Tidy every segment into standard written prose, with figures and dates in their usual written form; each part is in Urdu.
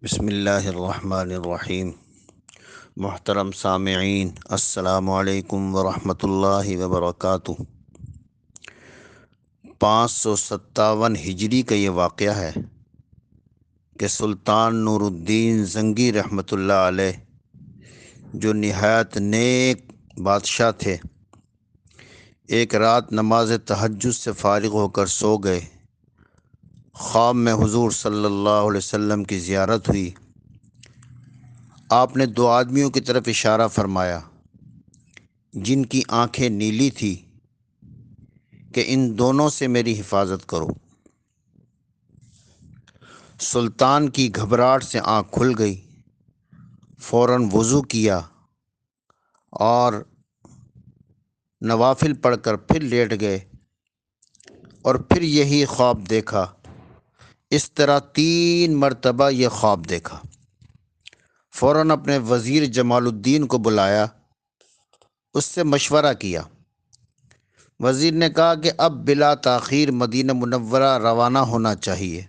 بسم اللہ الرحمن الرحیم۔ محترم سامعین، السلام علیکم ورحمۃ اللہ وبرکاتہ۔ 557 ہجری کا یہ واقعہ ہے کہ سلطان نور الدین زنگی رحمۃ اللہ علیہ، جو نہایت نیک بادشاہ تھے، ایک رات نماز تہجد سے فارغ ہو کر سو گئے۔ خواب میں حضور صلی اللہ علیہ وسلم کی زیارت ہوئی۔ آپ نے دو آدمیوں کی طرف اشارہ فرمایا جن کی آنکھیں نیلی تھی کہ ان دونوں سے میری حفاظت کرو۔ سلطان کی گھبراہٹ سے آنکھ کھل گئی، فوراً وضو کیا اور نوافل پڑھ کر پھر لیٹ گئے اور پھر یہی خواب دیکھا۔ اس طرح 3 مرتبہ یہ خواب دیکھا۔ فوراً اپنے وزیر جمال الدین کو بلایا، اس سے مشورہ کیا۔ وزیر نے کہا کہ اب بلا تاخیر مدینہ منورہ روانہ ہونا چاہیے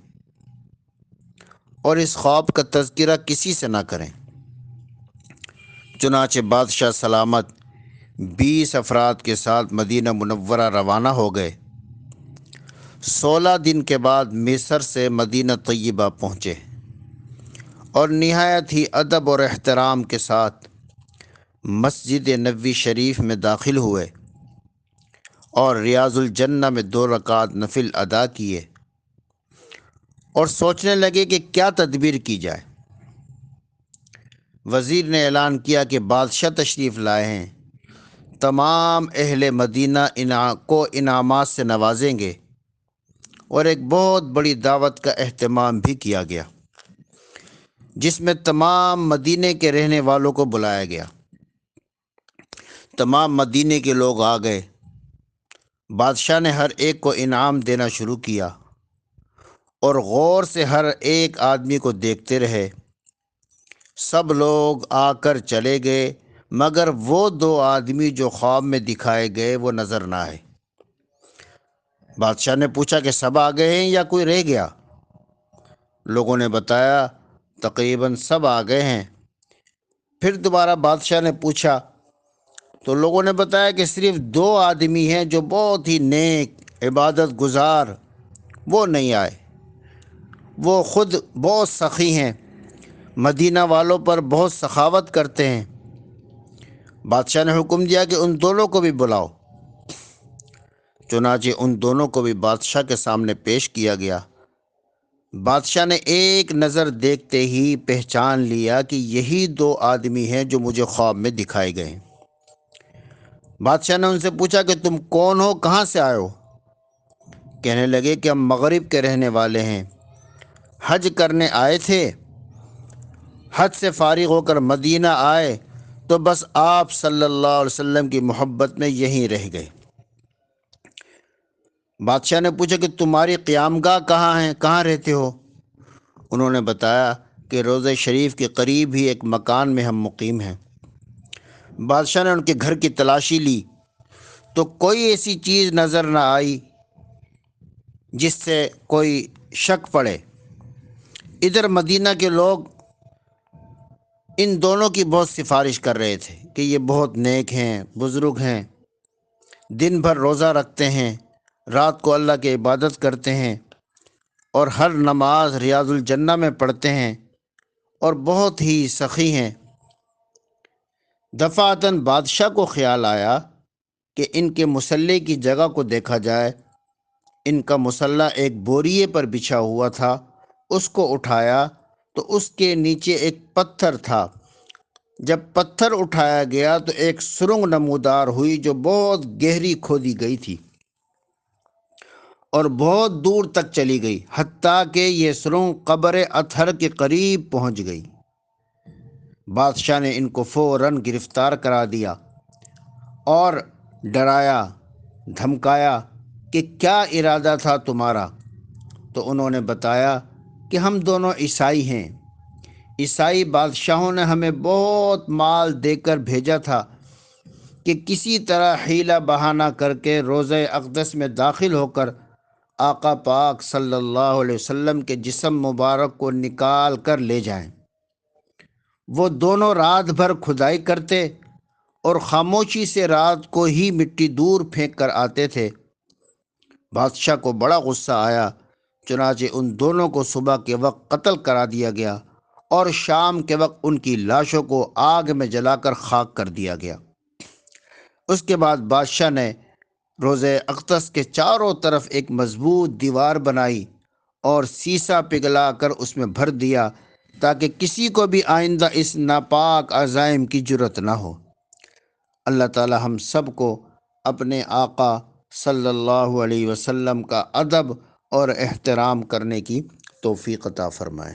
اور اس خواب کا تذکرہ کسی سے نہ کریں۔ چنانچہ بادشاہ سلامت 20 افراد کے ساتھ مدینہ منورہ روانہ ہو گئے۔ 16 دن کے بعد مصر سے مدینہ طیبہ پہنچے اور نہایت ہی ادب اور احترام کے ساتھ مسجد نبوی شریف میں داخل ہوئے اور ریاض الجنہ میں 2 رکعت نفل ادا کیے اور سوچنے لگے کہ کیا تدبیر کی جائے۔ وزیر نے اعلان کیا کہ بادشاہ تشریف لائے ہیں، تمام اہل مدینہ کو انعامات سے نوازیں گے، اور ایک بہت بڑی دعوت کا اہتمام بھی کیا گیا جس میں تمام مدینے کے رہنے والوں کو بلایا گیا۔ تمام مدینے کے لوگ آ گئے۔ بادشاہ نے ہر ایک کو انعام دینا شروع کیا اور غور سے ہر ایک آدمی کو دیکھتے رہے۔ سب لوگ آ کر چلے گئے مگر وہ 2 آدمی جو خواب میں دکھائے گئے وہ نظر نہ آئے۔ بادشاہ نے پوچھا کہ سب آ گئے ہیں یا کوئی رہ گیا؟ لوگوں نے بتایا تقریباً سب آ گئے ہیں۔ پھر دوبارہ بادشاہ نے پوچھا تو لوگوں نے بتایا کہ صرف 2 آدمی ہیں جو بہت ہی نیک عبادت گزار، وہ نہیں آئے۔ وہ خود بہت سخی ہیں، مدینہ والوں پر بہت سخاوت کرتے ہیں۔ بادشاہ نے حکم دیا کہ ان دونوں کو بھی بلاؤ۔ چنانچہ ان دونوں کو بھی بادشاہ کے سامنے پیش کیا گیا۔ بادشاہ نے ایک نظر دیکھتے ہی پہچان لیا کہ یہی 2 آدمی ہیں جو مجھے خواب میں دکھائے گئے۔ بادشاہ نے ان سے پوچھا کہ تم کون ہو، کہاں سے آئے ہو؟ کہنے لگے کہ ہم مغرب کے رہنے والے ہیں، حج کرنے آئے تھے، حج سے فارغ ہو کر مدینہ آئے تو بس آپ صلی اللہ علیہ وسلم کی محبت میں یہیں رہ گئے۔ بادشاہ نے پوچھا کہ تمہاری قیام گاہ کہاں ہے، کہاں رہتے ہو؟ انہوں نے بتایا کہ روضہ شریف کے قریب ہی ایک مکان میں ہم مقیم ہیں۔ بادشاہ نے ان کے گھر کی تلاشی لی تو کوئی ایسی چیز نظر نہ آئی جس سے کوئی شک پڑے۔ ادھر مدینہ کے لوگ ان دونوں کی بہت سفارش کر رہے تھے کہ یہ بہت نیک ہیں، بزرگ ہیں، دن بھر روزہ رکھتے ہیں، رات کو اللہ کی عبادت کرتے ہیں اور ہر نماز ریاض الجنہ میں پڑھتے ہیں اور بہت ہی سخی ہیں۔ دفعتاً بادشاہ کو خیال آیا کہ ان کے مصلی کی جگہ کو دیکھا جائے۔ ان کا مصلی ایک بوریے پر بچھا ہوا تھا، اس کو اٹھایا تو اس کے نیچے ایک پتھر تھا۔ جب پتھر اٹھایا گیا تو ایک سرنگ نمودار ہوئی جو بہت گہری کھودی گئی تھی اور بہت دور تک چلی گئی، حتیٰ کہ یہ سرنگ قبر اطہر کے قریب پہنچ گئی۔ بادشاہ نے ان کو فوراً گرفتار کرا دیا اور ڈرایا، دھمکایا کہ کیا ارادہ تھا تمہارا؟ تو انہوں نے بتایا کہ ہم دونوں عیسائی ہیں۔ عیسائی بادشاہوں نے ہمیں بہت مال دے کر بھیجا تھا کہ کسی طرح حیلہ بہانہ کر کے روضہ اقدس میں داخل ہو کر آقا پاک صلی اللہ علیہ وسلم کے جسم مبارک کو نکال کر لے جائیں۔ وہ دونوں رات بھر کھدائی کرتے اور خاموشی سے رات کو ہی مٹی دور پھینک کر آتے تھے۔ بادشاہ کو بڑا غصہ آیا، چنانچہ ان دونوں کو صبح کے وقت قتل کرا دیا گیا اور شام کے وقت ان کی لاشوں کو آگ میں جلا کر خاک کر دیا گیا۔ اس کے بعد بادشاہ نے روضہ اقدس کے چاروں طرف ایک مضبوط دیوار بنائی اور سیسا پگھلا کر اس میں بھر دیا تاکہ کسی کو بھی آئندہ اس ناپاک عزائم کی جرت نہ ہو۔ اللہ تعالی ہم سب کو اپنے آقا صلی اللہ علیہ وسلم کا ادب اور احترام کرنے کی توفیق عطا فرمائے۔